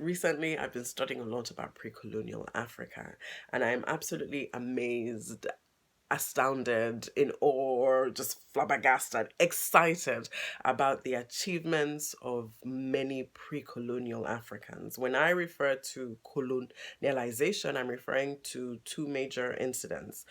Recently, I've been studying a lot about pre-colonial Africa, and I'm absolutely amazed, astounded, in awe, just flabbergasted, excited about the achievements of many pre-colonial Africans. When I refer to colonialization, I'm referring to two major incidents.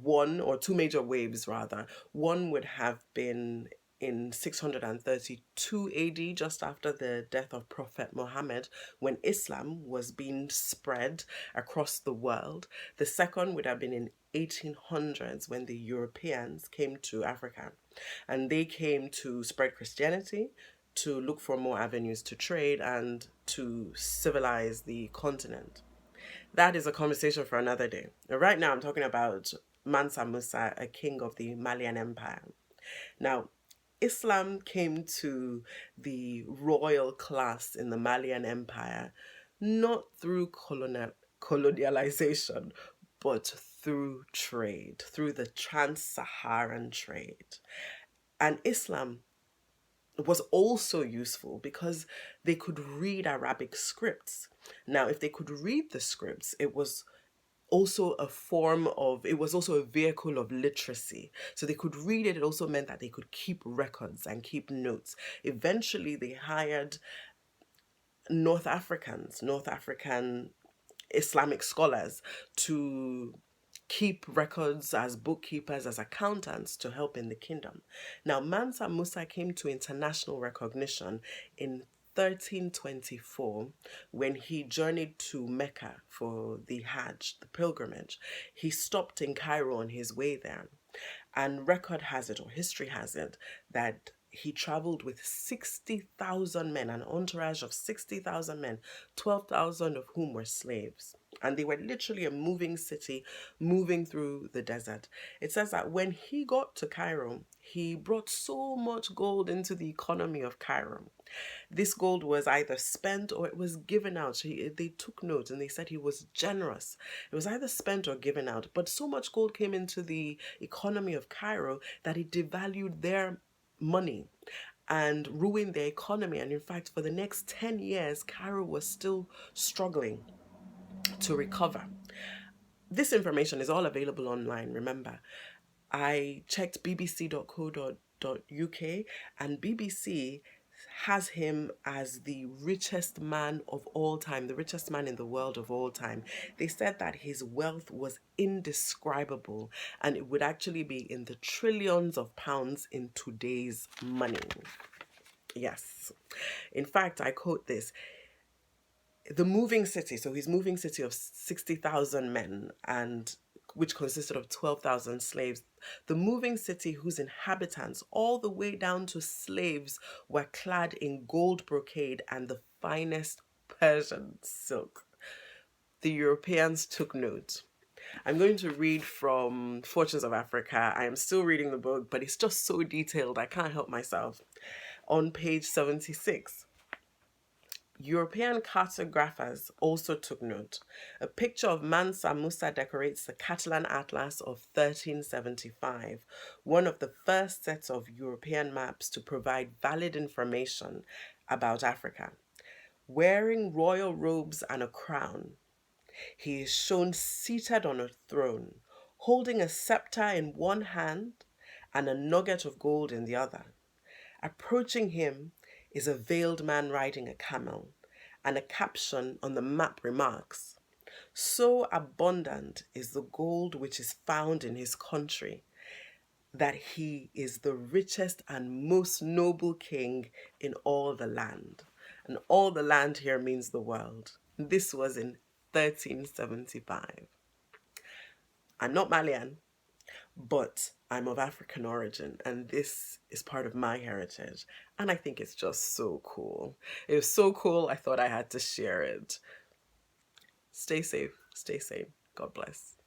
One or two major waves rather. One would have been in 632 AD, just after the death of Prophet Muhammad, when Islam was being spread across the world. The second would have been in 1800s, when the Europeans came to Africa, and they came to spread Christianity, to look for more avenues to trade, and to civilize the continent. That is a conversation for another day. Right now, I'm talking about Mansa Musa, a king of the Malian Empire. Now, Islam came to the royal class in the Malian Empire not through colonialization, but through trade, through the trans-Saharan trade. And Islam was also useful because they could read Arabic scripts. Now, if they could read the scripts, it was also it was also a vehicle of literacy. So they could read it. It also meant that they could keep records and keep notes. Eventually, they hired North African Islamic scholars to keep records as bookkeepers, as accountants, to help in the kingdom. Now, Mansa Musa came to international recognition in 1324 when he journeyed to Mecca for the Hajj, the pilgrimage. He stopped in Cairo on his way there, and record has it, or history has it, that he traveled with 60,000 men, an entourage of 60,000 men, 12,000 of whom were slaves. And they were literally a moving city, moving through the desert. It says that when he got to Cairo, he brought so much gold into the economy of Cairo. This gold was either spent or it was given out. So they took note and they said he was generous. It was either spent or given out. But so much gold came into the economy of Cairo that it devalued their money and ruined their economy. And in fact, for the next 10 years, Cairo was still struggling to recover. This information is all available online, remember. I checked bbc.co.uk, and BBC has him as the richest man of all time, the richest man in the world of all time. They said that his wealth was indescribable and it would actually be in the trillions of pounds in today's money. Yes. In fact, I quote this: the moving city, so his moving city of 60,000 men, and which consisted of 12,000 slaves, the moving city whose inhabitants, all the way down to slaves, were clad in gold brocade and the finest Persian silk. The Europeans took note. I'm going to read from Fortunes of Africa. I am still reading the book, but it's just so detailed, I can't help myself. On page 76, European cartographers also took note. A picture of Mansa Musa decorates the Catalan Atlas of 1375, one of the first sets of European maps to provide valid information about Africa. Wearing royal robes and a crown, he is shown seated on a throne, holding a scepter in one hand and a nugget of gold in the other. Approaching him is a veiled man riding a camel, and a caption on the map remarks, "So abundant is the gold which is found in his country, that he is the richest and most noble king in all the land." And all the land here means the world. This was in 1375. I'm not Malian, but I'm of African origin, and this is part of my heritage. And I think it's just so cool. It was so cool, I thought I had to share it. Stay safe, stay sane. God bless.